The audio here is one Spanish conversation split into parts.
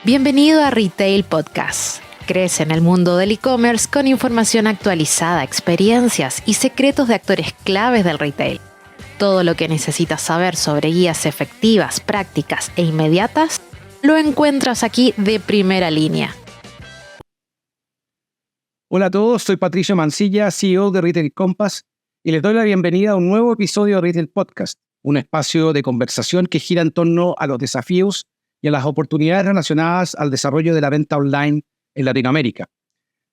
Bienvenido a Retail Podcast. Crece en el mundo del e-commerce con información actualizada, experiencias y secretos de actores claves del retail. Todo lo que necesitas saber sobre guías efectivas, prácticas e inmediatas lo encuentras aquí de primera línea. Hola a todos, soy Patricio Mancilla, CEO de Retail Compass, y les doy la bienvenida a un nuevo episodio de Retail Podcast, un espacio de conversación que gira en torno a los desafíos y a las oportunidades relacionadas al desarrollo de la venta online en Latinoamérica.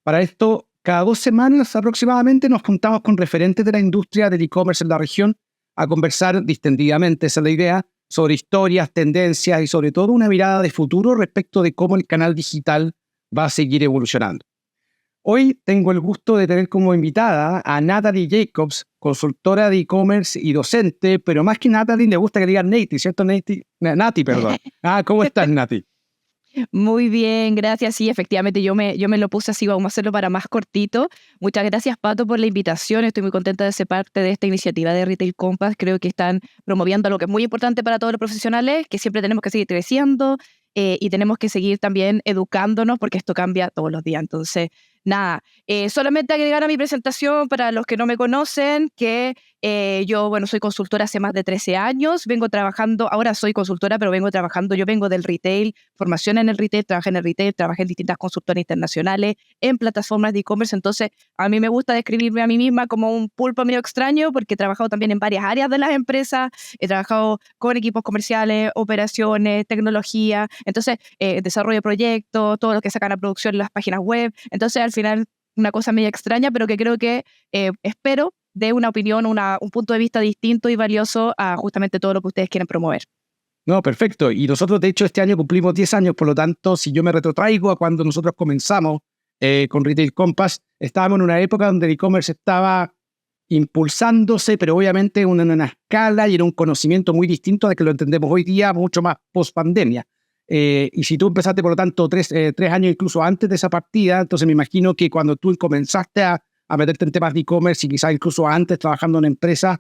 Para esto, cada 2 semanas aproximadamente nos juntamos con referentes de la industria del e-commerce en la región a conversar distendidamente, esa es la idea, sobre historias, tendencias y sobre todo una mirada de futuro respecto de cómo el canal digital va a seguir evolucionando. Hoy tengo el gusto de tener como invitada a Natalie Jacobs, consultora de e-commerce y docente, pero más que Natalie le gusta que digan Nati, ¿cierto? Nati, perdón. ¿Cómo estás, Nati? Muy bien, gracias. Sí, efectivamente, yo me lo puse así, vamos a hacerlo para más cortito. Muchas gracias, Pato, por la invitación. Estoy muy contenta de ser parte de esta iniciativa de Retail Compass. Creo que están promoviendo algo que es muy importante para todos los profesionales, que siempre tenemos que seguir creciendo y tenemos que seguir también educándonos porque esto cambia todos los días. Entonces, nada, solamente agregar a mi presentación para los que no me conocen que yo, soy consultora hace más de 13 años, vengo trabajando, ahora soy consultora, pero yo vengo del retail, formación en el retail, trabajé en distintas consultoras internacionales, en plataformas de e-commerce, entonces a mí me gusta describirme a mí misma como un pulpo medio extraño porque he trabajado también en varias áreas de las empresas, he trabajado con equipos comerciales, operaciones, tecnología, entonces desarrollo de proyectos, todo lo que sacan a producción en las páginas web, entonces al final una cosa medio extraña, pero que creo que espero de una opinión, un punto de vista distinto y valioso a justamente todo lo que ustedes quieren promover. No, perfecto. Y nosotros, de hecho, este año cumplimos 10 años, por lo tanto, si yo me retrotraigo a cuando nosotros comenzamos con Retail Compass, estábamos en una época donde el e-commerce estaba impulsándose, pero obviamente en una escala y en un conocimiento muy distinto de que lo entendemos hoy día, mucho más post-pandemia. Y si tú empezaste, por lo tanto, 3 años incluso antes de esa partida, entonces me imagino que cuando tú comenzaste a meterte en temas de e-commerce y quizás incluso antes trabajando en empresas,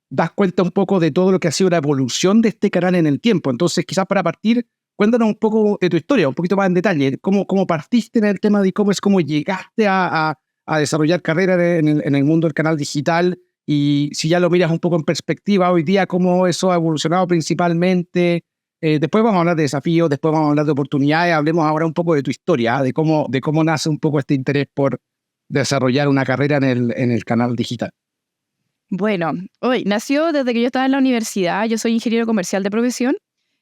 das cuenta un poco de todo lo que ha sido la evolución de este canal en el tiempo. Entonces, quizás para partir, cuéntanos un poco de tu historia, un poquito más en detalle. ¿Cómo partiste en el tema de e-commerce? ¿Cómo llegaste a desarrollar carrera en el mundo del canal digital? Y si ya lo miras un poco en perspectiva hoy día, ¿cómo eso ha evolucionado principalmente? Después vamos a hablar de desafíos, después vamos a hablar de oportunidades. Hablemos ahora un poco de tu historia, de cómo nace un poco este interés por desarrollar una carrera en el canal digital. Bueno, hoy nació desde que yo estaba en la universidad. Yo soy ingeniero comercial de profesión,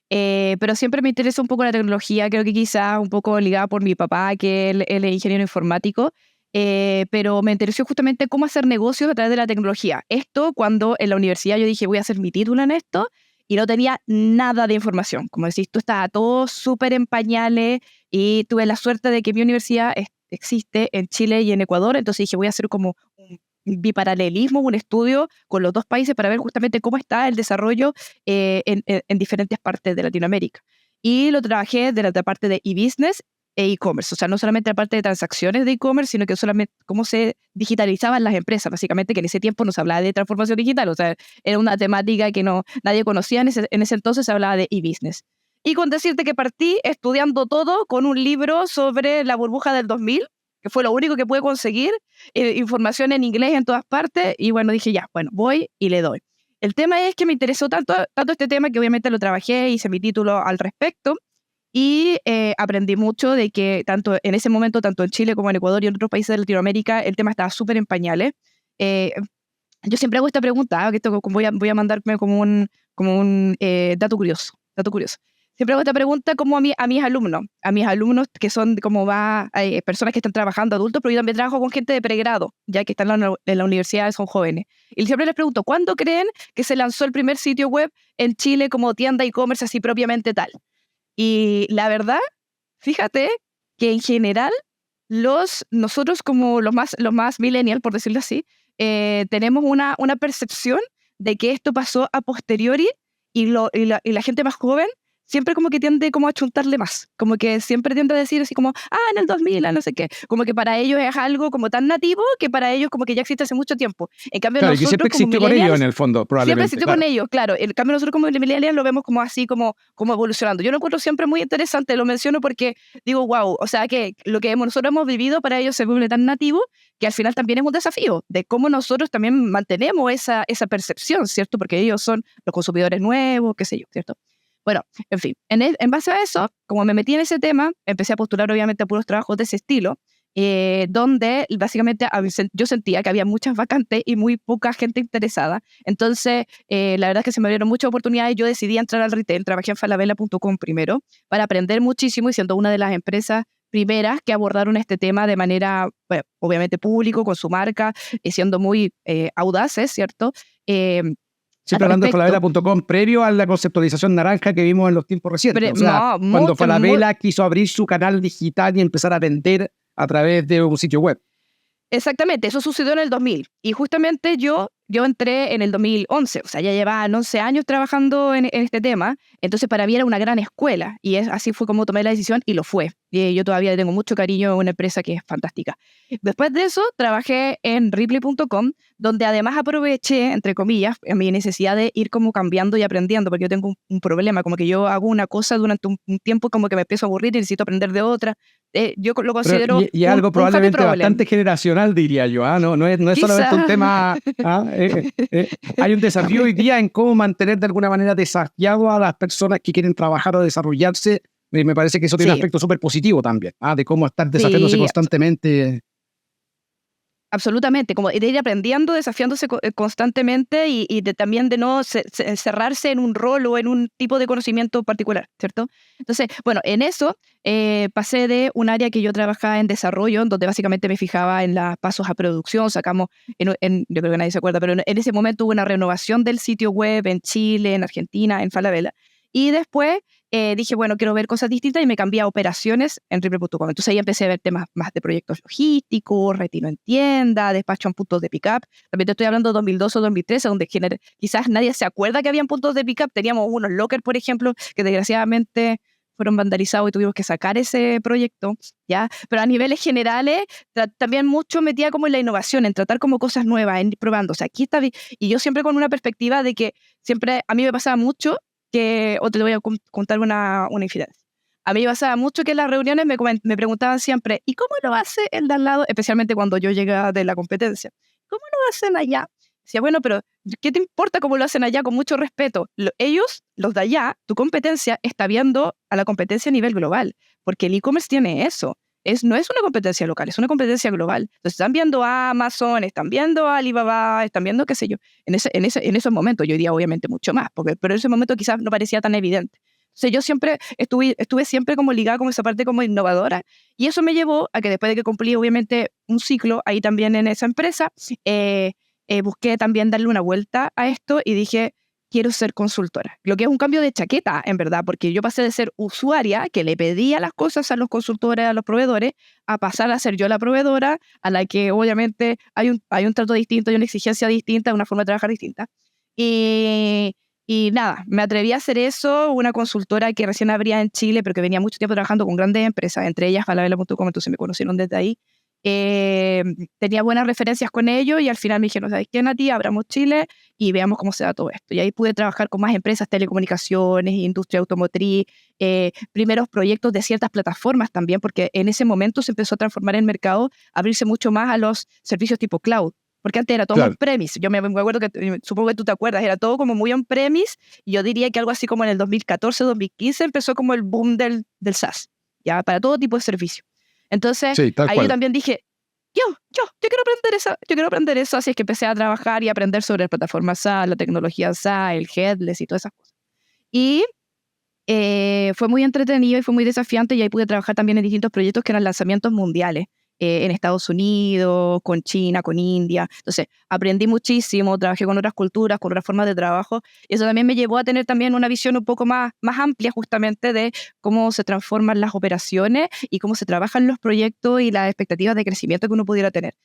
pero siempre me interesa un poco la tecnología. Creo que quizás un poco ligada por mi papá, que él es ingeniero informático, pero me interesó justamente cómo hacer negocios a través de la tecnología. Esto cuando en la universidad yo dije voy a hacer mi título en esto y no tenía nada de información. Como decís, tú estaba todo súper en pañales y tuve la suerte de que mi universidad existe en Chile y en Ecuador, entonces dije voy a hacer como un biparalelismo, un estudio con los dos países para ver justamente cómo está el desarrollo en diferentes partes de Latinoamérica. Y lo trabajé de la parte de e-business e e-commerce, o sea, no solamente la parte de transacciones de e-commerce, sino que solamente cómo se digitalizaban las empresas, básicamente que en ese tiempo no se hablaba de transformación digital, o sea, era una temática que nadie conocía, en ese entonces se hablaba de e-business. Y con decirte que partí estudiando todo con un libro sobre la burbuja del 2000, que fue lo único que pude conseguir, información en inglés en todas partes, y bueno, dije ya, bueno, voy y le doy. El tema es que me interesó tanto este tema que obviamente lo trabajé, hice mi título al respecto, y aprendí mucho de que tanto en ese momento, tanto en Chile como en Ecuador y en otros países de Latinoamérica, el tema estaba súper en pañales. Yo siempre hago esta pregunta, que esto voy a mandarme como un dato curioso. Siempre hago esta pregunta como a mis alumnos que son como personas que están trabajando, adultos, pero yo también trabajo con gente de pregrado, ya que están en la universidad, son jóvenes. Y siempre les pregunto, ¿cuándo creen que se lanzó el primer sitio web en Chile como tienda e-commerce así propiamente tal? Y la verdad, fíjate que en general nosotros como los más millennial, por decirlo así, tenemos una percepción de que esto pasó a posteriori y la gente más joven siempre como que tiende como a chuntarle más, como que siempre tiende a decir así como, en el 2000, no sé qué, como que para ellos es algo como tan nativo que para ellos como que ya existe hace mucho tiempo. En cambio Claro, y que siempre nosotros como existió con ellos millennials, en el fondo, siempre probablemente. existió Claro. con ellos, claro. En cambio nosotros como millennials lo vemos como así, como evolucionando. Yo lo encuentro siempre muy interesante, lo menciono porque digo, wow, o sea que lo que nosotros hemos vivido para ellos se vuelve tan nativo que al final también es un desafío de cómo nosotros también mantenemos esa percepción, ¿cierto? Porque ellos son los consumidores nuevos, qué sé yo, ¿cierto? Bueno, en fin, en base a eso, como me metí en ese tema, empecé a postular obviamente a puros trabajos de ese estilo, donde básicamente yo sentía que había muchas vacantes y muy poca gente interesada. Entonces, la verdad es que se me abrieron muchas oportunidades. Yo decidí entrar al retail, trabajé en falabella.com primero para aprender muchísimo y siendo una de las empresas primeras que abordaron este tema de manera, bueno, obviamente público, con su marca, siendo muy audaces, ¿cierto? Siempre Al hablando de respecto. Falabella.com, previo a la conceptualización naranja que vimos en los tiempos recientes. O sea, No, cuando Falabella quiso abrir su canal digital y empezar a vender a través de un sitio web. Exactamente, eso sucedió en el 2000. Y justamente yo entré en el 2011, o sea, ya llevaban 11 años trabajando en este tema, entonces para mí era una gran escuela y así fue como tomé la decisión y lo fue. Y yo todavía tengo mucho cariño a una empresa que es fantástica. Después de eso, trabajé en Ripley.com, donde además aproveché, entre comillas, mi necesidad de ir como cambiando y aprendiendo, porque yo tengo un problema, como que yo hago una cosa durante un tiempo, como que me empiezo a aburrir y necesito aprender de otra. Yo lo considero Pero, y algo un happy probablemente problem. bastante generacional, diría yo. No es solamente un tema. Hay un desafío hoy día en cómo mantener de alguna manera desafiado a las personas que quieren trabajar o desarrollarse. Me parece que eso tiene un aspecto súper positivo también, de cómo estar desafiándose constantemente. Absolutamente, como de ir aprendiendo, desafiándose constantemente y también de no encerrarse en un rol o en un tipo de conocimiento particular, ¿cierto? Entonces, bueno, en eso pasé de un área que yo trabajaba en desarrollo, donde básicamente me fijaba en los pasos a producción, sacamos, yo creo que nadie se acuerda, pero en ese momento hubo una renovación del sitio web en Chile, en Argentina, en Falabella, y después dije, bueno, quiero ver cosas distintas y me cambié a operaciones en Ripley.com. Entonces ahí empecé a ver temas más de proyectos logísticos, retiro en tienda, despacho en puntos de pick-up. También te estoy hablando de 2012 o 2013, donde quizás nadie se acuerda que habían puntos de pick-up. Teníamos unos lockers, por ejemplo, que desgraciadamente fueron vandalizados y tuvimos que sacar ese proyecto, ¿ya? Pero a niveles generales, también mucho metía como en la innovación, en tratar como cosas nuevas, en ir probando. O sea, aquí está, y yo siempre con una perspectiva de que siempre a mí me pasaba mucho o te voy a contar una infidencia. A mí me pasaba mucho que en las reuniones me preguntaban siempre, ¿y cómo lo hace el de al lado? Especialmente cuando yo llegaba de la competencia. ¿Cómo lo hacen allá? Decía, bueno, pero ¿qué te importa cómo lo hacen allá? Con mucho respeto. Ellos, los de allá, tu competencia, está viendo a la competencia a nivel global, porque el e-commerce tiene eso. No es una competencia local, es una competencia global. Entonces están viendo a Amazon, están viendo a Alibaba, están viendo qué sé yo. En esos momentos, yo diría obviamente mucho más, pero en ese momento quizás no parecía tan evidente. Entonces yo siempre estuve siempre como ligada con esa parte como innovadora y eso me llevó a que después de que cumplí obviamente un ciclo ahí también en esa empresa, busqué también darle una vuelta a esto y dije, quiero ser consultora. Lo que es un cambio de chaqueta, en verdad, porque yo pasé de ser usuaria, que le pedía las cosas a los consultores, a los proveedores, a pasar a ser yo la proveedora, a la que obviamente hay un trato distinto, hay una exigencia distinta, una forma de trabajar distinta. Y nada, me atreví a hacer eso, una consultora que recién abría en Chile, pero que venía mucho tiempo trabajando con grandes empresas, entre ellas Falabella.com, entonces me conocieron desde ahí. Tenía buenas referencias con ellos y al final me dijeron, ¿sabes qué, Nati? Abramos Chile y veamos cómo se da todo esto. Y ahí pude trabajar con más empresas, telecomunicaciones, industria automotriz, primeros proyectos de ciertas plataformas también, porque en ese momento se empezó a transformar el mercado, abrirse mucho más a los servicios tipo cloud. Porque antes era todo on-premise. Yo me acuerdo que, supongo que tú te acuerdas, era todo como muy on-premise. Y yo diría que algo así como en el 2014, 2015 empezó como el boom del SaaS, ya para todo tipo de servicio. Entonces, ahí yo también dije, yo quiero aprender eso, así es que empecé a trabajar y a aprender sobre plataformas SaaS, la tecnología SaaS, el headless y todas esas cosas. Y fue muy entretenido y fue muy desafiante y ahí pude trabajar también en distintos proyectos que eran lanzamientos mundiales, en Estados Unidos, con China, con India. Entonces, aprendí muchísimo, trabajé con otras culturas, con otras formas de trabajo, y eso también me llevó a tener también una visión un poco más amplia justamente de cómo se transforman las operaciones y cómo se trabajan los proyectos y las expectativas de crecimiento que uno pudiera tener.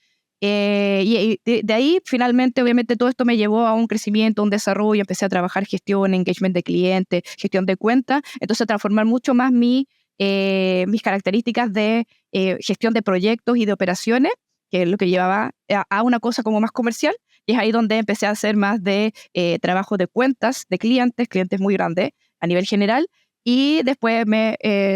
De ahí, finalmente, obviamente, todo esto me llevó a un crecimiento, un desarrollo. Empecé a trabajar gestión, engagement de clientes, gestión de cuentas. Entonces, a transformar mucho más mis características de gestión de proyectos y de operaciones, que es lo que llevaba a una cosa como más comercial. Y es ahí donde empecé a hacer más de trabajo de cuentas de clientes muy grandes a nivel general. Y después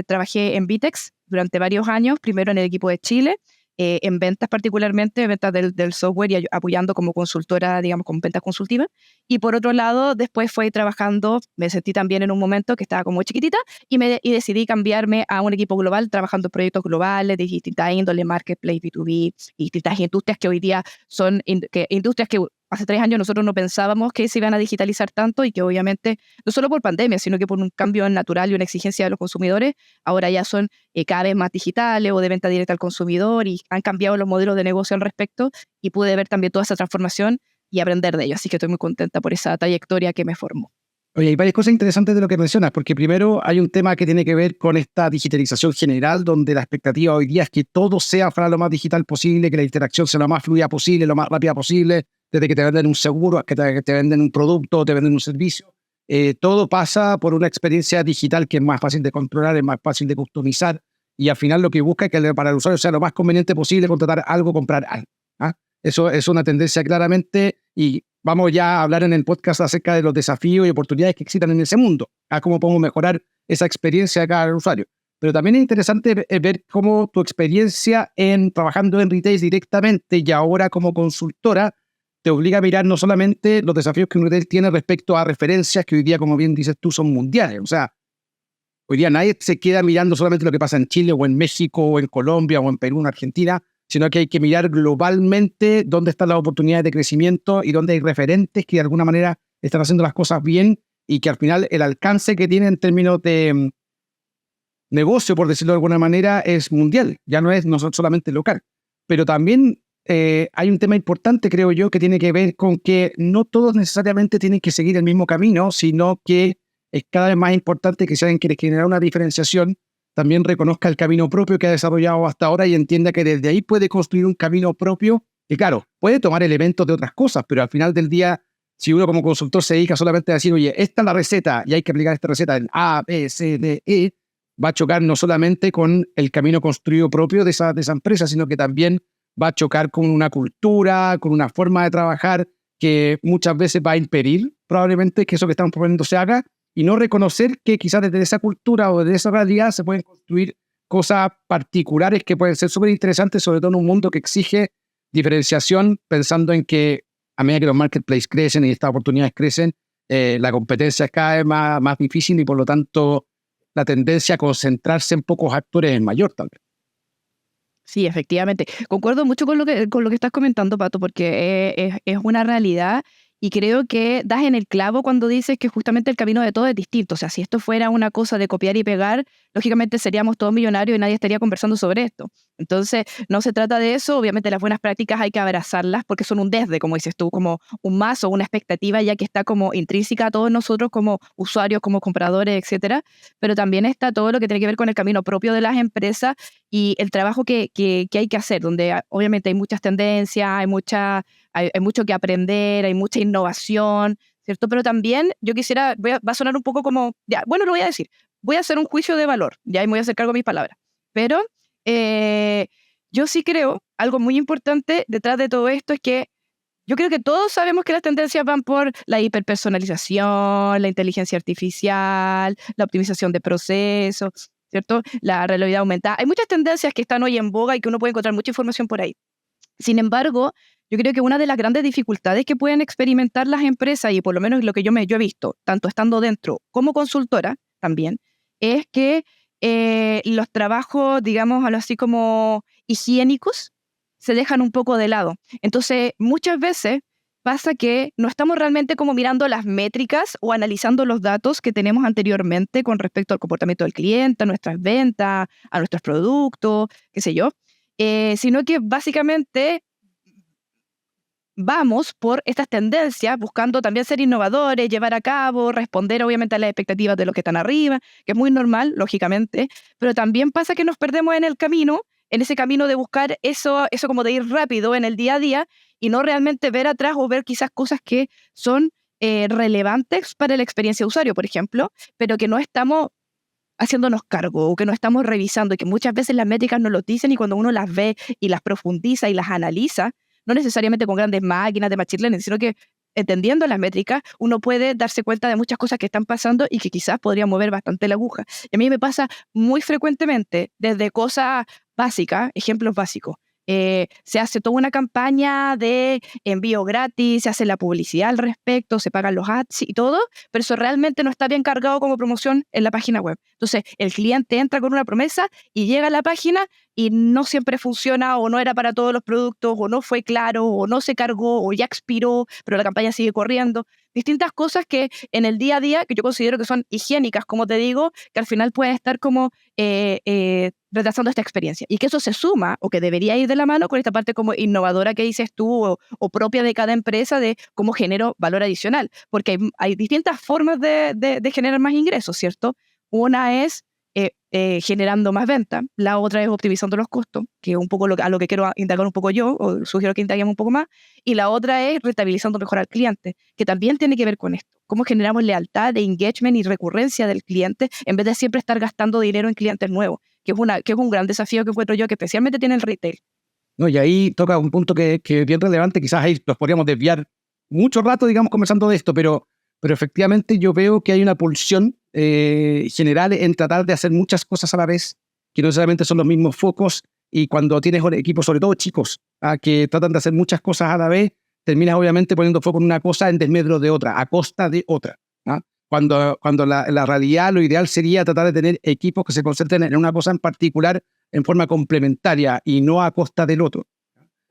trabajé en Vitex durante varios años, primero en el equipo de Chile, en ventas particularmente, ventas del software y apoyando como consultora, digamos, con ventas consultivas. Y por otro lado, después fui trabajando, me sentí también en un momento que estaba como chiquitita y decidí cambiarme a un equipo global, trabajando en proyectos globales de distintas índoles, marketplace, B2B, y distintas industrias que hoy día son industrias que hace 3 años nosotros no pensábamos que se iban a digitalizar tanto y que obviamente, no solo por pandemia, sino que por un cambio natural y una exigencia de los consumidores, ahora ya son cada vez más digitales o de venta directa al consumidor y han cambiado los modelos de negocio al respecto y pude ver también toda esa transformación y aprender de ello. Así que estoy muy contenta por esa trayectoria que me formó. Oye, hay varias cosas interesantes de lo que mencionas, porque primero hay un tema que tiene que ver con esta digitalización general, donde la expectativa hoy día es que todo sea para lo más digital posible, que la interacción sea lo más fluida posible, lo más rápida posible, desde que te venden un seguro, a que te venden un producto, te venden un servicio. Todo pasa por una experiencia digital que es más fácil de controlar, es más fácil de customizar, y al final lo que busca es que para el usuario sea lo más conveniente posible contratar algo, comprar algo. ¿Ah? Eso es una tendencia claramente, y vamos ya a hablar en el podcast acerca de los desafíos y oportunidades que existan en ese mundo, a cómo podemos mejorar esa experiencia de cada usuario. Pero también es interesante ver cómo tu experiencia trabajando en retail directamente y ahora como consultora te obliga a mirar no solamente los desafíos que un retail tiene respecto a referencias que hoy día, como bien dices tú, son mundiales. O sea, hoy día nadie se queda mirando solamente lo que pasa en Chile o en México o en Colombia o en Perú, en Argentina, sino que hay que mirar globalmente dónde están las oportunidades de crecimiento y dónde hay referentes que de alguna manera están haciendo las cosas bien y que al final el alcance que tienen en términos de negocio, por decirlo de alguna manera, es mundial, ya no es solamente local. Pero también hay un tema importante, creo yo, que tiene que ver con que no todos necesariamente tienen que seguir el mismo camino, sino que es cada vez más importante que si alguien quiere generar una diferenciación, también reconozca el camino propio que ha desarrollado hasta ahora y entienda que desde ahí puede construir un camino propio que, claro, puede tomar elementos de otras cosas, pero al final del día, si uno como consultor se dedica solamente a decir, oye, esta es la receta y hay que aplicar esta receta en A, B, C, D, E, va a chocar no solamente con el camino construido propio de esa empresa, sino que también va a chocar con una cultura, con una forma de trabajar que muchas veces va a impedir probablemente que eso que estamos proponiendo se haga, y no reconocer que quizás desde esa cultura o desde esa realidad se pueden construir cosas particulares que pueden ser súper interesantes, sobre todo en un mundo que exige diferenciación, pensando en que a medida que los marketplaces crecen y estas oportunidades crecen, la competencia es cada vez más difícil y por lo tanto la tendencia a concentrarse en pocos actores es mayor también. Sí, efectivamente. Concuerdo mucho con lo que estás comentando, Pato, porque es una realidad y creo que das en el clavo cuando dices que justamente el camino de todo es distinto. O sea, si esto fuera una cosa de copiar y pegar, lógicamente seríamos todos millonarios y nadie estaría conversando sobre esto. Entonces, no se trata de eso. Obviamente las buenas prácticas hay que abrazarlas porque son un desde, como dices tú, como un más o una expectativa ya que está como intrínseca a todos nosotros como usuarios, como compradores, etcétera. Pero también está todo lo que tiene que ver con el camino propio de las empresas y el trabajo que hay que hacer, donde obviamente hay muchas tendencias, hay mucho que aprender, hay mucha innovación, ¿cierto? Pero también yo quisiera, va a sonar un poco como, ya, bueno, lo voy a decir, voy a hacer un juicio de valor, ya, y me voy a hacer cargo de mis palabras. Pero yo sí creo, algo muy importante detrás de todo esto es que yo creo que todos sabemos que las tendencias van por la hiperpersonalización, la inteligencia artificial, la optimización de procesos, ¿cierto? La realidad aumentada. Hay muchas tendencias que están hoy en boga y que uno puede encontrar mucha información por ahí. Sin embargo, yo creo que una de las grandes dificultades que pueden experimentar las empresas, y por lo menos lo que yo he visto, tanto estando dentro como consultora también, es que los trabajos, digamos, algo así como higiénicos, se dejan un poco de lado. Entonces, muchas veces pasa que no estamos realmente como mirando las métricas o analizando los datos que tenemos anteriormente con respecto al comportamiento del cliente, a nuestras ventas, a nuestros productos, qué sé yo, sino que básicamente vamos por estas tendencias, buscando también ser innovadores, llevar a cabo, responder obviamente a las expectativas de los que están arriba, que es muy normal, lógicamente, pero también pasa que nos perdemos en el camino en ese camino de buscar eso como de ir rápido en el día a día y no realmente ver atrás o ver quizás cosas que son relevantes para la experiencia de usuario, por ejemplo, pero que no estamos haciéndonos cargo o que no estamos revisando y que muchas veces las métricas no lo dicen y cuando uno las ve y las profundiza y las analiza, no necesariamente con grandes máquinas de machine learning, sino que entendiendo las métricas, uno puede darse cuenta de muchas cosas que están pasando y que quizás podrían mover bastante la aguja. Y a mí me pasa muy frecuentemente, desde cosas básicas, ejemplos básicos. Se hace toda una campaña de envío gratis, se hace la publicidad al respecto, se pagan los ads y todo, pero eso realmente no está bien cargado como promoción en la página web. Entonces, el cliente entra con una promesa y llega a la página y no siempre funciona o no era para todos los productos o no fue claro o no se cargó o ya expiró, pero la campaña sigue corriendo. Distintas cosas que en el día a día, que yo considero que son higiénicas, como te digo, que al final pueden estar como retrasando esta experiencia. Y que eso se suma, o que debería ir de la mano con esta parte como innovadora que dices tú, o propia de cada empresa, de cómo genero valor adicional. Porque hay distintas formas de generar más ingresos, ¿cierto? Una es generando más venta, la otra es optimizando los costos, que es un poco a lo que quiero indagar un poco yo, o sugiero que indaguemos un poco más, y la otra es rentabilizando mejor al cliente, que también tiene que ver con esto, cómo generamos lealtad, engagement y recurrencia del cliente, en vez de siempre estar gastando dinero en clientes nuevos, que es un gran desafío que encuentro yo, que especialmente tiene el retail. No, y ahí toca un punto que es bien relevante, quizás ahí nos podríamos desviar mucho rato, digamos, conversando de esto, pero efectivamente yo veo que hay una pulsión general en tratar de hacer muchas cosas a la vez, que no necesariamente son los mismos focos, y cuando tienes equipos, sobre todo chicos, que tratan de hacer muchas cosas a la vez, terminas obviamente poniendo foco en una cosa en desmedro de otra, a costa de otra. Cuando la realidad, lo ideal sería tratar de tener equipos que se concentren en una cosa en particular en forma complementaria y no a costa del otro.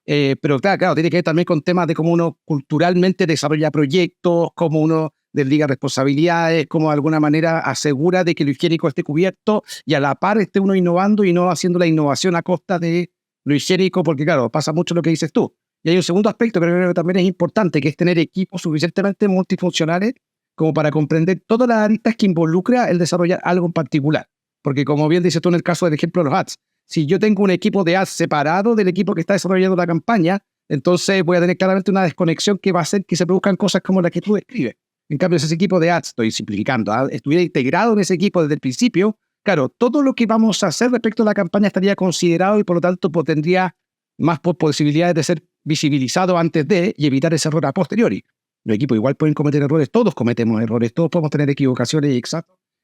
Pero claro, tiene que ver también con temas de cómo uno culturalmente desarrolla proyectos, cómo uno desliga responsabilidades, cómo de alguna manera asegura de que lo higiénico esté cubierto y a la par esté uno innovando y no haciendo la innovación a costa de lo higiénico, porque claro, pasa mucho lo que dices tú. Y hay un segundo aspecto que creo que también es importante, que es tener equipos suficientemente multifuncionales como para comprender todas las aristas que involucra el desarrollar algo en particular. Porque como bien dices tú en el caso del ejemplo de los ads, si yo tengo un equipo de ads separado del equipo que está desarrollando la campaña, entonces voy a tener claramente una desconexión que va a hacer que se produzcan cosas como las que tú describes. En cambio, si ese equipo de ads, estoy simplificando, estuviera integrado en ese equipo desde el principio, claro, todo lo que vamos a hacer respecto a la campaña estaría considerado y por lo tanto tendría más posibilidades de ser visibilizado antes de y evitar ese error a posteriori. Los equipos igual pueden cometer errores, todos cometemos errores, todos podemos tener equivocaciones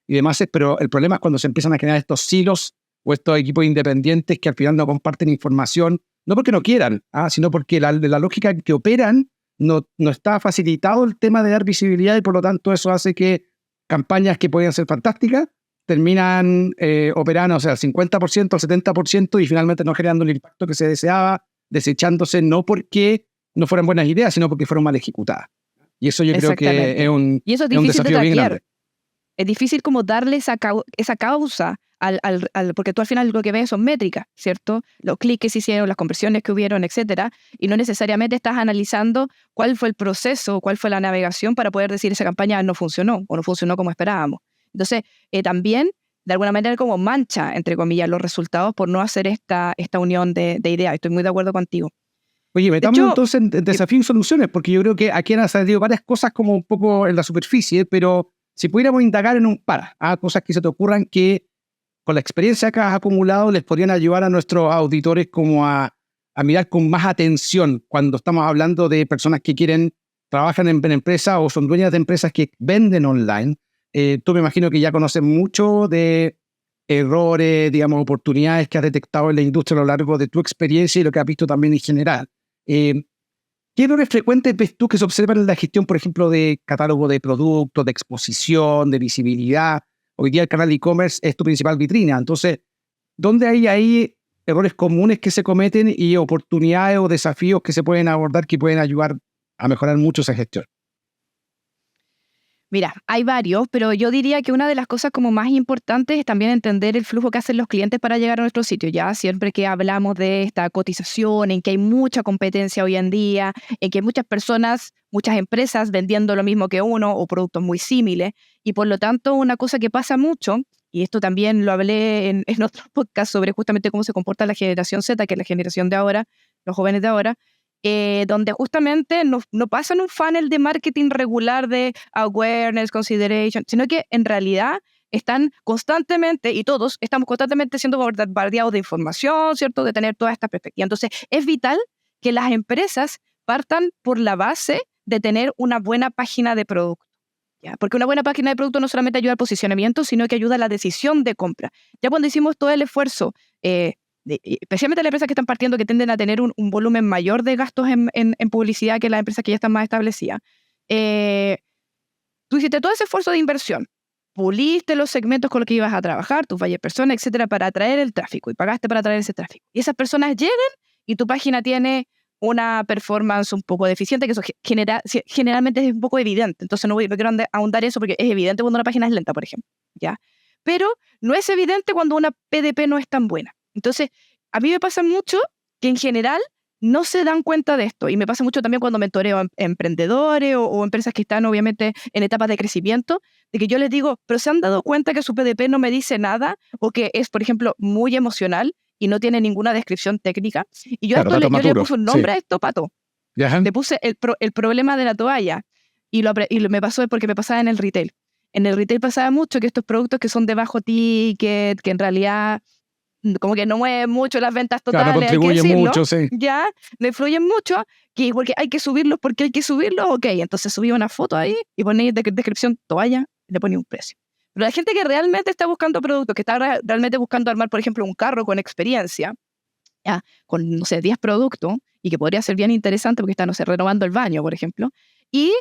y demás, pero el problema es cuando se empiezan a generar estos silos o estos equipos independientes que al final no comparten información, no porque no quieran, sino porque la lógica en que operan no está facilitado el tema de dar visibilidad y por lo tanto eso hace que campañas que podían ser fantásticas terminan operando, o sea, al 50%, al 70% y finalmente no generando el impacto que se deseaba, desechándose no porque no fueran buenas ideas, sino porque fueron mal ejecutadas. Y eso yo creo que es un desafío bien grande. Es difícil como darle esa causa porque tú al final lo que ves son métricas, ¿cierto? Los clics que se hicieron, las conversiones que hubieron, etcétera, y no necesariamente estás analizando cuál fue el proceso, cuál fue la navegación para poder decir esa campaña no funcionó o no funcionó como esperábamos. Entonces, también, de alguna manera, como mancha, entre comillas, los resultados por no hacer esta unión de ideas. Estoy muy de acuerdo contigo. Oye, metamos entonces en desafío y soluciones, porque yo creo que aquí han salido varias cosas como un poco en la superficie, pero si pudiéramos indagar en un par, cosas que se te ocurran que con la experiencia que has acumulado les podrían ayudar a nuestros auditores como a mirar con más atención cuando estamos hablando de personas que trabajan en empresas o son dueñas de empresas que venden online. Tú me imagino que ya conoces mucho de errores, digamos, oportunidades que has detectado en la industria a lo largo de tu experiencia y lo que has visto también en general. ¿Qué errores frecuentes ves tú que se observan en la gestión, por ejemplo, de catálogo de productos, de exposición, de visibilidad? Hoy día el canal de e-commerce es tu principal vitrina. Entonces, ¿dónde hay ahí errores comunes que se cometen y oportunidades o desafíos que se pueden abordar que pueden ayudar a mejorar mucho esa gestión? Mira, hay varios, pero yo diría que una de las cosas como más importantes es también entender el flujo que hacen los clientes para llegar a nuestro sitio, ¿ya? Siempre que hablamos de esta cotización, en que hay mucha competencia hoy en día, en que hay muchas personas, muchas empresas vendiendo lo mismo que uno o productos muy similares, y por lo tanto una cosa que pasa mucho, y esto también lo hablé en otro podcast sobre justamente cómo se comporta la generación Z, que es la generación de ahora, los jóvenes de ahora, donde justamente no pasan un funnel de marketing regular de awareness, consideration, sino que en realidad están constantemente, y todos estamos constantemente siendo bombardeados de información, ¿cierto? De tener toda esta perspectiva. Entonces, es vital que las empresas partan por la base de tener una buena página de producto. ¿Ya? Porque una buena página de producto no solamente ayuda al posicionamiento, sino que ayuda a la decisión de compra. Ya cuando hicimos todo el esfuerzo, especialmente las empresas que están partiendo, que tienden a tener un volumen mayor de gastos en publicidad que las empresas que ya están más establecidas, tú hiciste todo ese esfuerzo de inversión, puliste los segmentos con los que ibas a trabajar, tus buyer personas, etcétera, para atraer el tráfico, y pagaste para atraer ese tráfico. Y esas personas llegan y tu página tiene una performance un poco deficiente, que eso generalmente es un poco evidente. Entonces no quiero ahondar eso porque es evidente cuando una página es lenta, por ejemplo, ¿ya? Pero no es evidente cuando una PDP no es tan buena. Entonces, a mí me pasa mucho que en general no se dan cuenta de esto. Y me pasa mucho también cuando mentoreo a emprendedores o empresas que están obviamente en etapas de crecimiento, de que yo les digo, pero ¿se han dado cuenta que su PDP no me dice nada? O que es, por ejemplo, muy emocional y no tiene ninguna descripción técnica. Y yo, Claro, yo le puse un nombre a esto, Pato. Ajá. Le puse el problema de la toalla. Y me pasó porque me pasaba en el retail. En el retail pasaba mucho que estos productos que son de bajo ticket, que en realidad como que no mueven mucho las ventas totales, Claro, contribuyen hay que decirlo, mucho, sí. ya, no influyen mucho, que porque hay que subirlos, ok, entonces subí una foto ahí y ponéis descripción toalla y le ponía un precio. Pero la gente que realmente está buscando productos, que está realmente buscando armar, por ejemplo, un carro con experiencia, ya, con, no sé, 10 productos, y que podría ser bien interesante porque está, no sé, renovando el baño, por ejemplo, y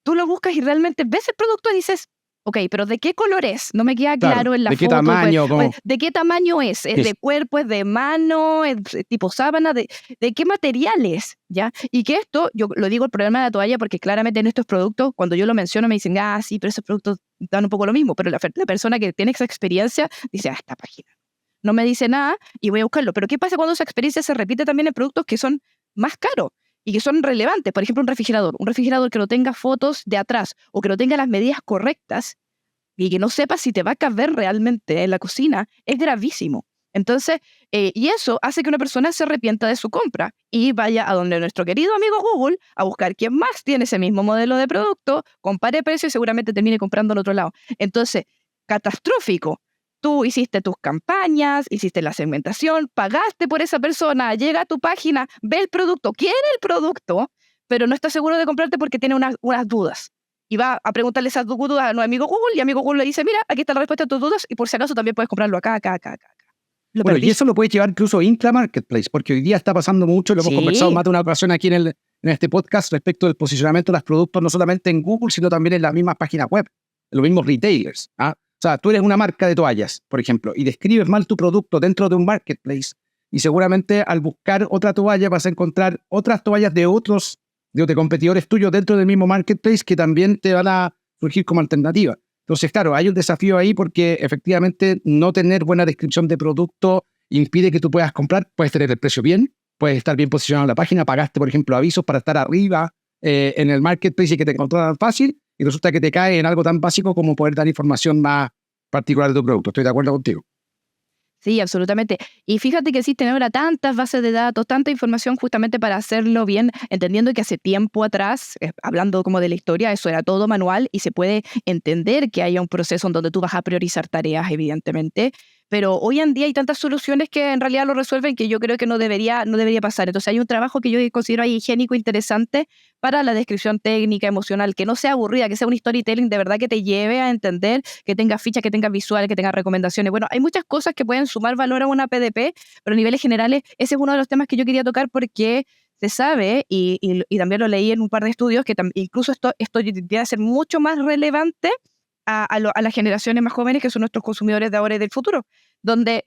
tú lo buscas y realmente ves el producto y dices, ok, pero ¿de qué color es? No me queda claro en la ¿de foto. qué tamaño? Pues, ¿de qué tamaño es? ¿Es de cuerpo? ¿Es de mano? ¿Es tipo sábana? ¿De qué material es? ¿Ya? Y que esto, yo lo digo el problema de la toalla porque claramente en estos productos, cuando yo lo menciono me dicen, sí, pero esos productos dan un poco lo mismo, pero la persona que tiene esa experiencia dice, esta página no me dice nada y voy a buscarlo. Pero ¿qué pasa cuando esa experiencia se repite también en productos que son más caros y que son relevantes? Por ejemplo, un refrigerador que no tenga fotos de atrás o que no tenga las medidas correctas y que no sepa si te va a caber realmente en la cocina, es gravísimo. Entonces, y eso hace que una persona se arrepienta de su compra y vaya a donde nuestro querido amigo Google a buscar quién más tiene ese mismo modelo de producto, compare precios y seguramente termine comprando al otro lado. Entonces, catastrófico. Tú hiciste tus campañas, hiciste la segmentación, pagaste por esa persona, llega a tu página, ve el producto, quiere el producto, pero no está seguro de comprarte porque tiene unas dudas. Y va a preguntarle esas dudas a nuestro amigo Google, y amigo Google le dice, mira, aquí está la respuesta a tus dudas, y por si acaso también puedes comprarlo acá. Bueno, y eso lo puedes llevar incluso intra marketplace, porque hoy día está pasando mucho, lo hemos conversado más de una ocasión aquí en este podcast respecto del posicionamiento de los productos, no solamente en Google, sino también en las mismas páginas web, en los mismos retailers. O sea, tú eres una marca de toallas, por ejemplo, y describes mal tu producto dentro de un marketplace, y seguramente al buscar otra toalla vas a encontrar otras toallas de otros competidores tuyos dentro del mismo marketplace que también te van a surgir como alternativa. Entonces, claro, hay un desafío ahí porque efectivamente no tener buena descripción de producto impide que tú puedas comprar. Puedes tener el precio bien, puedes estar bien posicionado en la página, pagaste, por ejemplo, avisos para estar arriba en el marketplace y que te controlan fácil, y resulta que te cae en algo tan básico como poder dar información más particular de tu producto. Estoy de acuerdo contigo. Sí, absolutamente. Y fíjate que existen ahora tantas bases de datos, tanta información justamente para hacerlo bien, entendiendo que hace tiempo atrás, hablando como de la historia, eso era todo manual y se puede entender que haya un proceso en donde tú vas a priorizar tareas, evidentemente, pero hoy en día hay tantas soluciones que en realidad lo resuelven que yo creo que no debería pasar. Entonces hay un trabajo que yo considero ahí higiénico, interesante para la descripción técnica, emocional, que no sea aburrida, que sea un storytelling de verdad que te lleve a entender, que tenga fichas, que tenga visuales, que tenga recomendaciones. Bueno, hay muchas cosas que pueden sumar valor a una PDP, pero a niveles generales ese es uno de los temas que yo quería tocar porque se sabe, y también lo leí en un par de estudios, que incluso esto tiende a ser mucho más relevante a las generaciones más jóvenes, que son nuestros consumidores de ahora y del futuro, donde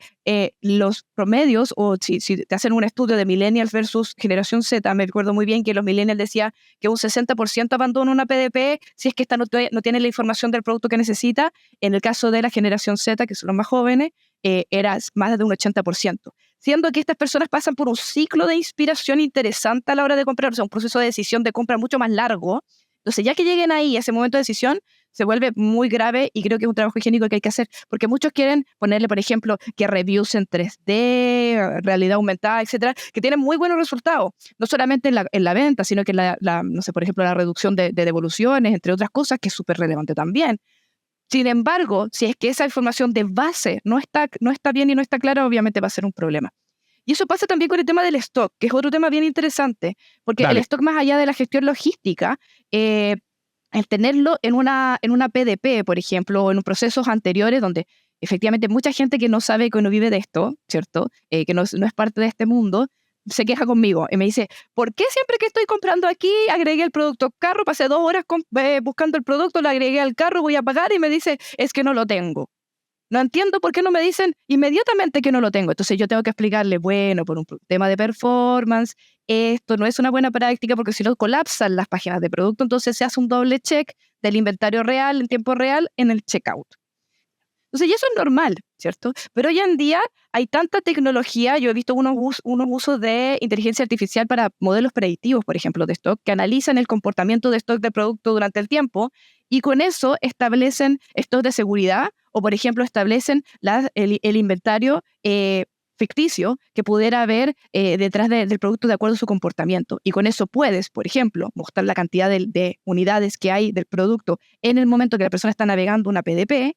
los promedios, o si te hacen un estudio de millennials versus generación Z, me recuerdo muy bien que los millennials decían que un 60% abandona una PDP si es que esta no tiene la información del producto que necesita. En el caso de la generación Z, que son los más jóvenes, era más de un 80%. Siendo que estas personas pasan por un ciclo de inspiración interesante a la hora de comprar, o sea, un proceso de decisión de compra mucho más largo. Entonces, ya que lleguen ahí a ese momento de decisión, se vuelve muy grave y creo que es un trabajo higiénico que hay que hacer, porque muchos quieren ponerle, por ejemplo, que reviews en 3D, realidad aumentada, etcétera, que tienen muy buenos resultados, no solamente en la venta, sino que no sé, por ejemplo, la reducción de devoluciones, entre otras cosas, que es súper relevante también. Sin embargo, si es que esa información de base no está bien y no está clara, obviamente va a ser un problema. Y eso pasa también con el tema del stock, que es otro tema bien interesante, porque el Dale. stock, más allá de la gestión logística, el tenerlo en una PDP, por ejemplo, o en procesos anteriores donde efectivamente mucha gente que no sabe, que no vive de esto, ¿cierto? Que no es parte de este mundo, se queja conmigo y me dice, ¿por qué siempre que estoy comprando aquí agregué el producto al carro, pasé 2 horas buscando el producto, lo agregué al carro, voy a pagar y me dice, es que no lo tengo? No entiendo por qué no me dicen inmediatamente que no lo tengo. Entonces yo tengo que explicarle, bueno, por un tema de performance, esto no es una buena práctica porque si no colapsan las páginas de producto, entonces se hace un doble check del inventario real en tiempo real en el checkout. Entonces, y eso es normal, ¿cierto? Pero hoy en día hay tanta tecnología, yo he visto unos usos de inteligencia artificial para modelos predictivos, por ejemplo, de stock, que analizan el comportamiento de stock de producto durante el tiempo y con eso establecen stock de seguridad o, por ejemplo, establecen el inventario ficticio que pudiera haber detrás del producto de acuerdo a su comportamiento. Y con eso puedes, por ejemplo, mostrar la cantidad de unidades que hay del producto en el momento que la persona está navegando una PDP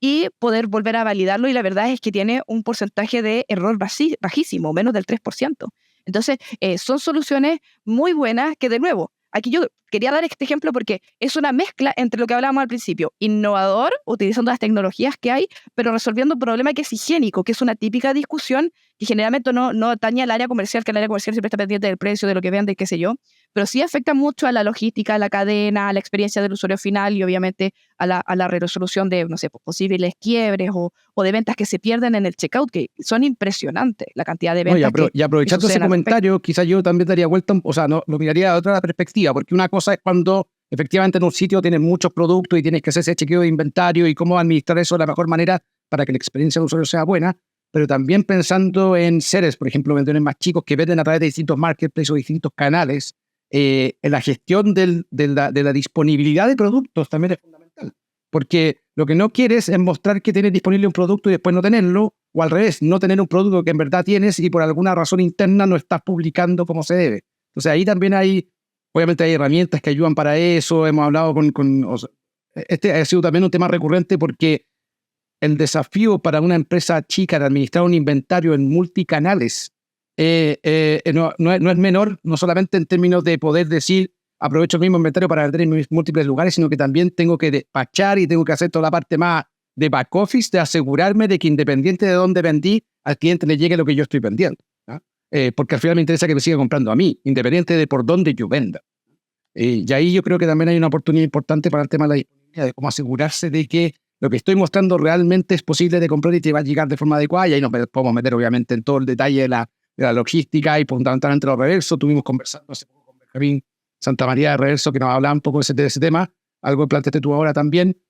y poder volver a validarlo, y la verdad es que tiene un porcentaje de error bajísimo, menos del 3%. Entonces, son soluciones muy buenas que, de nuevo, aquí yo quería dar este ejemplo porque es una mezcla entre lo que hablábamos al principio, innovador, utilizando las tecnologías que hay, pero resolviendo un problema que es higiénico, que es una típica discusión que generalmente no atañe al área comercial, que el área comercial siempre está pendiente del precio, de lo que vende, qué sé yo, pero sí afecta mucho a la logística, a la cadena, a la experiencia del usuario final y obviamente a la resolución de, no sé, posibles quiebres o de ventas que se pierden en el checkout, que son impresionantes la cantidad de No, ventas y aprovechando ese comentario, quizás yo también daría vuelta, o sea, no, lo miraría de otra perspectiva, porque una cosa es cuando efectivamente en un sitio tienes muchos productos y tienes que hacer ese chequeo de inventario y cómo administrar eso de la mejor manera para que la experiencia del usuario sea buena, pero también pensando en seres, por ejemplo, vendedores más chicos que venden a través de distintos marketplaces o distintos canales, en la gestión de la disponibilidad de productos también es fundamental. Porque lo que no quieres es mostrar que tienes disponible un producto y después no tenerlo, o al revés, no tener un producto que en verdad tienes y por alguna razón interna no estás publicando como se debe. Entonces ahí también obviamente hay herramientas que ayudan para eso. Hemos hablado este ha sido también un tema recurrente porque el desafío para una empresa chica de administrar un inventario en multicanales no es menor, no solamente en términos de poder decir aprovecho el mismo inventario para vender en mis múltiples lugares, sino que también tengo que despachar y tengo que hacer toda la parte más de back office, de asegurarme de que independiente de dónde vendí, al cliente le llegue lo que yo estoy vendiendo, ¿no? Porque al final me interesa que me siga comprando a mí, independiente de por dónde yo venda. Y ahí yo creo que también hay una oportunidad importante para el tema de la disponibilidad, de cómo asegurarse de que lo que estoy mostrando realmente es posible de comprar y te va a llegar de forma adecuada. Y ahí nos podemos meter obviamente en todo el detalle de la logística y fundamentalmente los reversos. Estuvimos conversando hace poco con Benjamín Santa María de Reverso, que nos hablaba un poco de ese tema, algo que planteaste tú ahora también.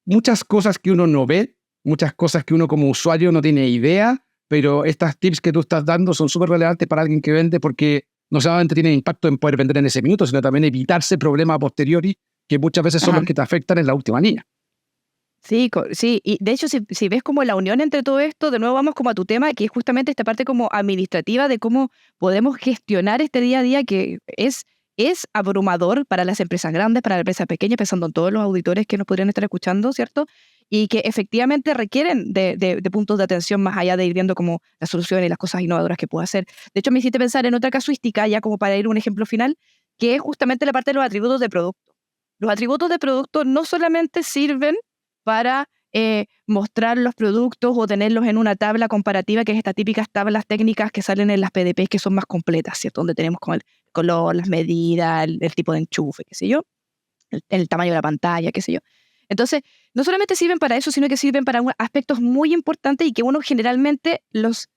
Muchas cosas que uno no ve, muchas cosas que uno como usuario no tiene idea, pero estas tips que tú estás dando son súper relevantes para alguien que vende porque no solamente tienen impacto en poder vender en ese minuto, sino también evitarse problemas a posteriori que muchas veces son los que te afectan en la última línea. Sí, sí, y de hecho si ves como la unión entre todo esto, de nuevo vamos como a tu tema, que es justamente esta parte como administrativa de cómo podemos gestionar este día a día que es abrumador para las empresas grandes, para las empresas pequeñas, pensando en todos los auditores que nos podrían estar escuchando, ¿cierto? Y que efectivamente requieren de puntos de atención más allá de ir viendo como las soluciones y las cosas innovadoras que puedo hacer. De hecho, me hiciste pensar en otra casuística, ya como para ir a un ejemplo final, que es justamente la parte de los atributos de producto. Los atributos de producto no solamente sirven para mostrar los productos o tenerlos en una tabla comparativa, que es estas típicas tablas técnicas que salen en las PDPs que son más completas, ¿cierto? Donde tenemos como el color, las medidas, el tipo de enchufe, qué sé yo, el tamaño de la pantalla, qué sé yo. Entonces, no solamente sirven para eso, sino que sirven para aspectos muy importantes y que uno generalmente los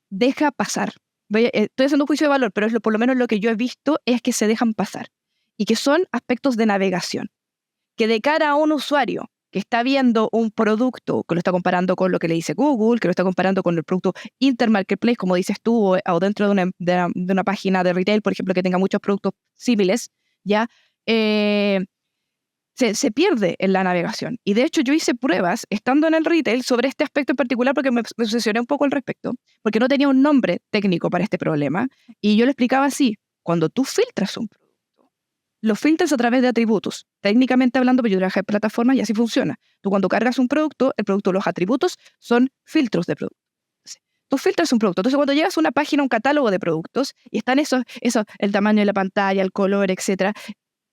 deja pasar. Estoy haciendo un juicio de valor, pero por lo menos lo que yo he visto es que se dejan pasar y que son aspectos de navegación, que de cara a un usuario que está viendo un producto, que lo está comparando con lo que le dice Google, que lo está comparando con el producto intermarketplace, como dices tú, o dentro de una página de retail, por ejemplo, que tenga muchos productos similares, ¿ya? se pierde en la navegación. Y de hecho yo hice pruebas estando en el retail sobre este aspecto en particular porque me obsesioné un poco al respecto, porque no tenía un nombre técnico para este problema. Y yo le explicaba así: cuando tú filtras un producto, lo filtras a través de atributos. Técnicamente hablando, pues yo trabajé en plataformas y así funciona. Tú cuando cargas un producto, el producto, los atributos son filtros de producto. Tú filtras un producto. Entonces, cuando llegas a una página, un catálogo de productos, y están esos, el tamaño de la pantalla, el color, etcétera,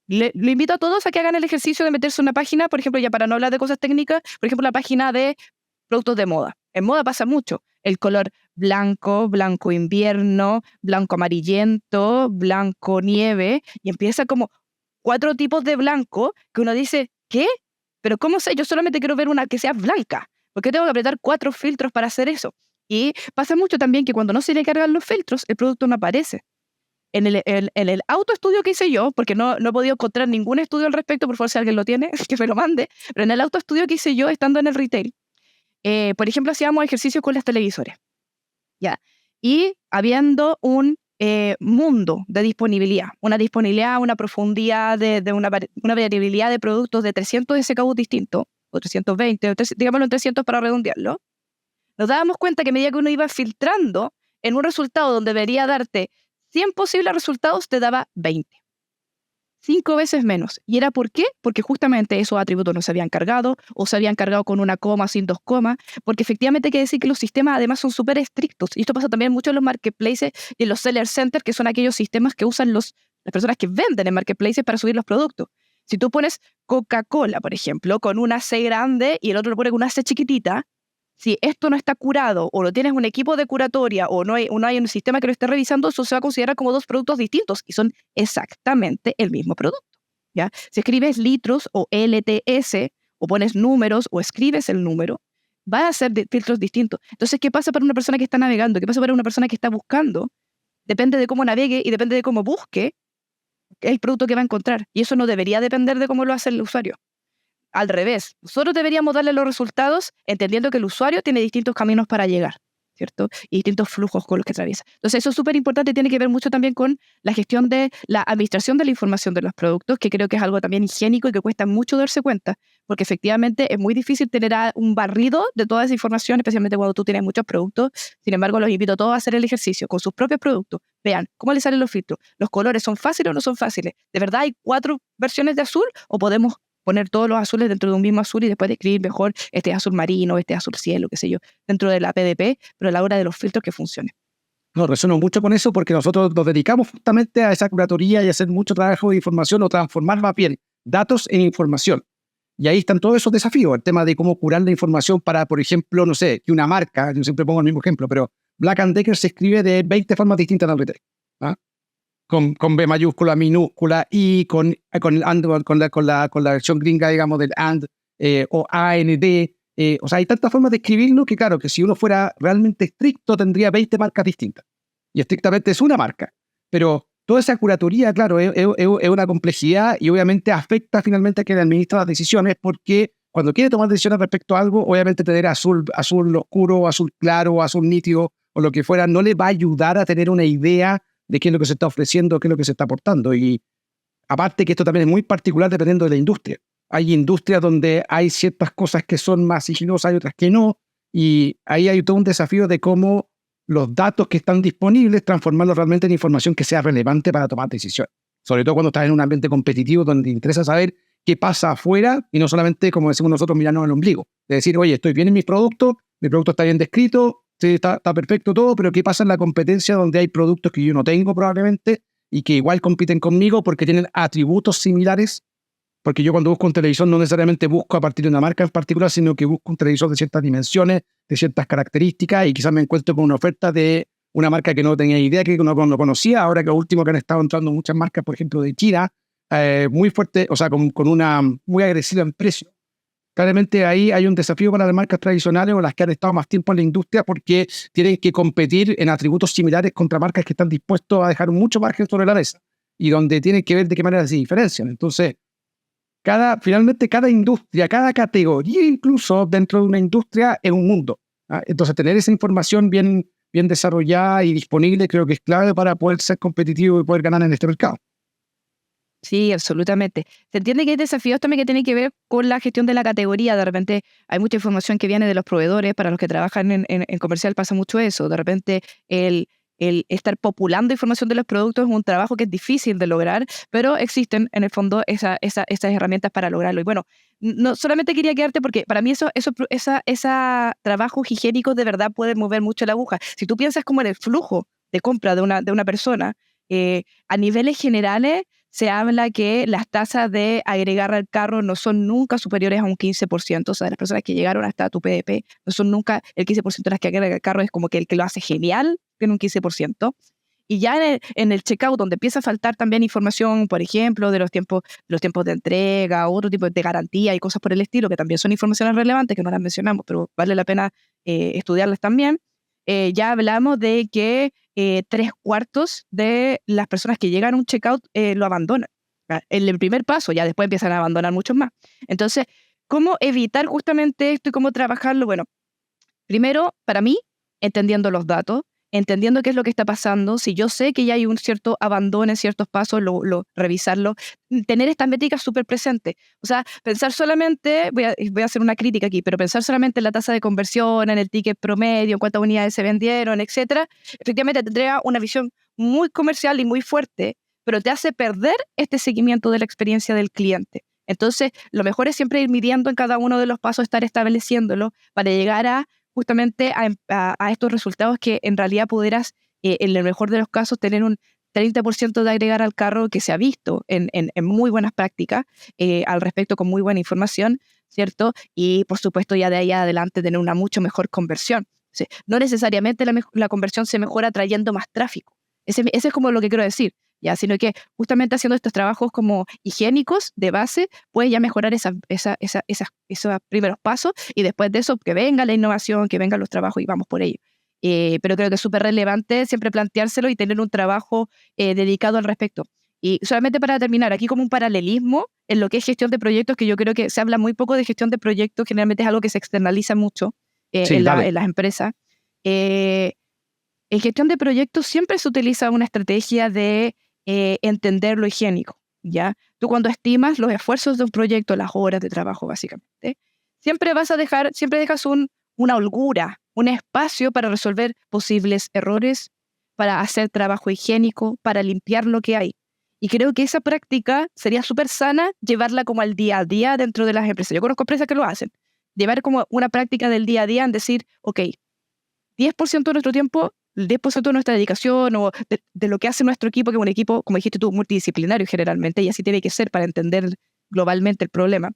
le invito a todos a que hagan el ejercicio de meterse en una página, por ejemplo, ya para no hablar de cosas técnicas, por ejemplo, la página de productos de moda. En moda pasa mucho. El color blanco, blanco invierno, blanco amarillento, blanco nieve, y empieza como 4 tipos de blanco que uno dice, ¿qué? Pero ¿cómo sé? Yo solamente quiero ver una que sea blanca. ¿Por qué tengo que apretar 4 filtros para hacer eso? Y pasa mucho también que cuando no se le cargan los filtros, el producto no aparece. En el autoestudio que hice yo, porque no he podido encontrar ningún estudio al respecto, por favor, si alguien lo tiene, que me lo mande, pero en el autoestudio que hice yo estando en el retail, por ejemplo, hacíamos ejercicios con los televisores, ¿ya? Y habiendo un mundo de disponibilidad, una profundidad de una variabilidad de productos de 300 SKUs distintos, o 320, digámoslo en 300 para redondearlo, nos dábamos cuenta que a medida que uno iba filtrando, en un resultado donde debería darte 100 posibles resultados, te daba 20. 5 veces menos. ¿Y era por qué? Porque justamente esos atributos no se habían cargado, o se habían cargado con una coma, sin 2 comas, porque efectivamente hay que decir que los sistemas además son súper estrictos. Y esto pasa también mucho en los marketplaces y en los seller centers, que son aquellos sistemas que usan las personas que venden en marketplaces para subir los productos. Si tú pones Coca-Cola, por ejemplo, con una C grande y el otro lo pone con una C chiquitita, si esto no está curado o no tienes un equipo de curatoria o no hay un sistema que lo esté revisando, eso se va a considerar como 2 productos distintos y son exactamente el mismo producto, ¿ya? Si escribes litros o LTS o pones números o escribes el número, va a ser filtros distintos. Entonces, ¿qué pasa para una persona que está navegando? ¿Qué pasa para una persona que está buscando? Depende de cómo navegue y depende de cómo busque el producto que va a encontrar. Y eso no debería depender de cómo lo hace el usuario. Al revés, nosotros deberíamos darle los resultados entendiendo que el usuario tiene distintos caminos para llegar, ¿cierto? Y distintos flujos con los que atraviesa. Entonces, eso es súper importante y tiene que ver mucho también con la gestión de la administración de la información de los productos, que creo que es algo también higiénico y que cuesta mucho darse cuenta, porque efectivamente es muy difícil tener un barrido de toda esa información, especialmente cuando tú tienes muchos productos. Sin embargo, los invito a todos a hacer el ejercicio con sus propios productos. Vean cómo les salen los filtros. ¿Los colores son fáciles o no son fáciles? ¿De verdad hay 4 versiones de azul o podemos poner todos los azules dentro de un mismo azul y después describir mejor este es azul marino, este es azul cielo, qué sé yo, dentro de la PDP, pero a la hora de los filtros que funcione? No, resueno mucho con eso porque nosotros nos dedicamos justamente a esa curatoría y a hacer mucho trabajo de información o transformar más bien datos en información. Y ahí están todos esos desafíos, el tema de cómo curar la información para, por ejemplo, no sé, que una marca, yo siempre pongo el mismo ejemplo, pero Black & Decker se escribe de 20 formas distintas en el retail, ¿ah? Con B mayúscula, minúscula, y con la versión gringa, digamos, del AND, o AND. O sea, hay tantas formas de escribirlo que, claro, que si uno fuera realmente estricto, tendría 20 marcas distintas. Y estrictamente es una marca. Pero toda esa curatoría, claro, es una complejidad y obviamente afecta finalmente a quien administra las decisiones, porque cuando quiere tomar decisiones respecto a algo, obviamente tener azul oscuro, azul claro, azul nítido o lo que fuera, no le va a ayudar a tener una idea de qué es lo que se está ofreciendo, qué es lo que se está aportando. Y aparte que esto también es muy particular dependiendo de la industria. Hay industrias donde hay ciertas cosas que son más sigilosas y otras que no, y ahí hay todo un desafío de cómo los datos que están disponibles, transformarlos realmente en información que sea relevante para tomar decisiones. Sobre todo cuando estás en un ambiente competitivo donde te interesa saber qué pasa afuera y no solamente, como decimos nosotros, mirarnos el ombligo. De decir, oye, estoy bien en mi producto está bien descrito, sí, está perfecto todo, pero ¿qué pasa en la competencia donde hay productos que yo no tengo probablemente y que igual compiten conmigo porque tienen atributos similares? Porque yo cuando busco un televisor no necesariamente busco a partir de una marca en particular, sino que busco un televisor de ciertas dimensiones, de ciertas características, y quizás me encuentro con una oferta de una marca que no tenía idea, que no conocía. Ahora que último que han estado entrando muchas marcas, por ejemplo, de China, muy fuerte, o sea, con una muy agresiva en precio. Claramente ahí hay un desafío para las marcas tradicionales o las que han estado más tiempo en la industria, porque tienen que competir en atributos similares contra marcas que están dispuestos a dejar mucho margen sobre la mesa y donde tienen que ver de qué manera se diferencian. Entonces, finalmente cada industria, cada categoría, incluso dentro de una industria, es un mundo, ¿ah? Entonces, tener esa información bien desarrollada y disponible creo que es clave para poder ser competitivo y poder ganar en este mercado. Sí, absolutamente. Se entiende que hay desafíos también que tienen que ver con la gestión de la categoría. De repente hay mucha información que viene de los proveedores. Para los que trabajan en comercial pasa mucho eso. De repente el estar populando información de los productos es un trabajo que es difícil de lograr, pero existen en el fondo esas herramientas para lograrlo. Y bueno, no solamente quería quedarte porque para mí esa trabajos higiénicos de verdad puede mover mucho la aguja. Si tú piensas como en el flujo de compra de una persona, a niveles generales se habla que las tasas de agregar al carro no son nunca superiores a un 15%. O sea, las personas que llegaron hasta tu PDP no son nunca el 15% de las que agregan al carro. Es como que el que lo hace genial tiene un 15%. Y ya en el checkout, donde empieza a faltar también información, por ejemplo, de los tiempos de entrega, otro tipo de garantía y cosas por el estilo, que también son informaciones relevantes, que no las mencionamos, pero vale la pena estudiarlas también. Ya hablamos de que 3/4 de las personas que llegan a un checkout lo abandonan. En el primer paso, ya después empiezan a abandonar muchos más. Entonces, ¿cómo evitar justamente esto y cómo trabajarlo? Bueno, primero, para mí, entendiendo los datos, entendiendo qué es lo que está pasando. Si yo sé que ya hay un cierto abandono en ciertos pasos, revisarlo, tener estas métricas súper presentes. O sea, pensar solamente, voy a hacer una crítica aquí, pero pensar solamente en la tasa de conversión, en el ticket promedio, en cuántas unidades se vendieron, etcétera, efectivamente te entrega una visión muy comercial y muy fuerte, pero te hace perder este seguimiento de la experiencia del cliente. Entonces, lo mejor es siempre ir midiendo en cada uno de los pasos, estar estableciéndolo para llegar a justamente a estos resultados que en realidad pudieras, en el mejor de los casos, tener un 30% de agregar al carro que se ha visto en muy buenas prácticas al respecto, con muy buena información, ¿cierto? Y por supuesto ya de ahí adelante tener una mucho mejor conversión. Sí, no necesariamente la conversión se mejora trayendo más tráfico. Ese es como lo que quiero decir, ¿ya? Sino que justamente haciendo estos trabajos como higiénicos de base, puedes ya mejorar esos primeros pasos y después de eso que venga la innovación, que vengan los trabajos y vamos por ello. Pero creo que es súper relevante siempre planteárselo y tener un trabajo dedicado al respecto. Y solamente para terminar, aquí como un paralelismo en lo que es gestión de proyectos, que yo creo que se habla muy poco de gestión de proyectos, generalmente es algo que se externaliza mucho Sí, en dale. las empresas. En gestión de proyectos siempre se utiliza una estrategia de entender lo higiénico, ¿ya? Tú cuando estimas los esfuerzos de un proyecto, las horas de trabajo básicamente, siempre dejas una holgura, un espacio para resolver posibles errores, para hacer trabajo higiénico, para limpiar lo que hay. Y creo que esa práctica sería súper sana llevarla como al día a día dentro de las empresas. Yo conozco empresas que lo hacen. Llevar como una práctica del día a día en decir, ok, 10% de nuestro tiempo, el 10% de nuestra dedicación o de lo que hace nuestro equipo, que es un equipo, como dijiste tú, multidisciplinario generalmente, y así tiene que ser para entender globalmente el problema,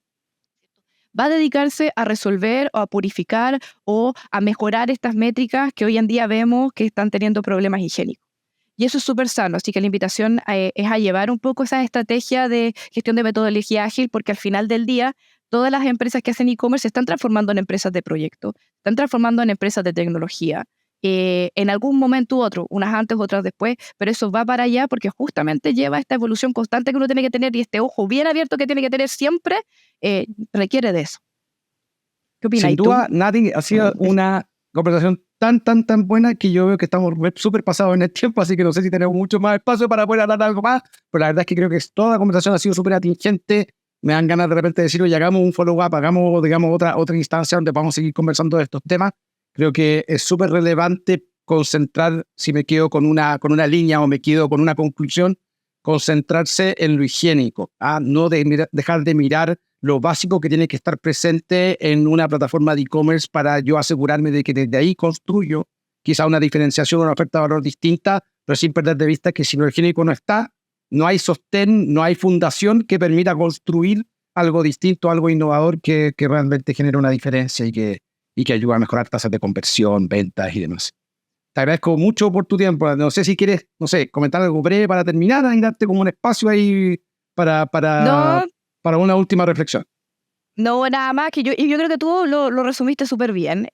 va a dedicarse a resolver o a purificar o a mejorar estas métricas que hoy en día vemos que están teniendo problemas higiénicos. Y eso es súper sano, así que la invitación es a llevar un poco esa estrategia de gestión de metodología ágil, porque al final del día todas las empresas que hacen e-commerce se están transformando en empresas de proyecto, están transformando en empresas de tecnología, en algún momento u otro, unas antes, otras después, pero eso va para allá porque justamente lleva esta evolución constante que uno tiene que tener y este ojo bien abierto que tiene que tener siempre requiere de eso. ¿Qué opinas Sin tú? duda, Nati, ha sido una conversación tan buena que yo veo que estamos súper pasados en el tiempo, así que no sé si tenemos mucho más espacio para poder hablar algo más, pero la verdad es que creo que toda la conversación ha sido súper atingente. Me dan ganas de repente de decir, oye, hagamos un follow-up, hagamos, digamos, otra instancia donde vamos a seguir conversando de estos temas. Creo que es súper relevante concentrar, si me quedo con una línea o me quedo con una conclusión, concentrarse en lo higiénico, no dejar de mirar lo básico que tiene que estar presente en una plataforma de e-commerce para yo asegurarme de que desde ahí construyo quizá una diferenciación, una oferta de valor distinta, pero sin perder de vista que si lo higiénico no está, no hay sostén, no hay fundación que permita construir algo distinto, algo innovador que realmente genere una diferencia y que ayude a mejorar tasas de conversión, ventas y demás. Te agradezco mucho por tu tiempo. No sé si quieres, comentar algo breve para terminar y darte como un espacio ahí para una última reflexión. No, nada más, que yo creo que tú lo resumiste súper bien.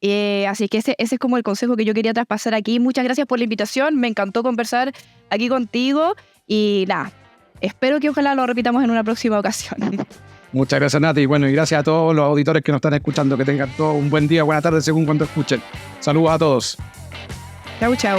Así que ese es como el consejo que yo quería traspasar aquí. Muchas gracias por la invitación. Me encantó conversar aquí contigo. Y nada, espero que ojalá lo repitamos en una próxima ocasión. Muchas gracias, Nati. Bueno, y gracias a todos los auditores que nos están escuchando. Que tengan todos un buen día, buena tarde, según cuando escuchen. Saludos a todos. Chau, chau.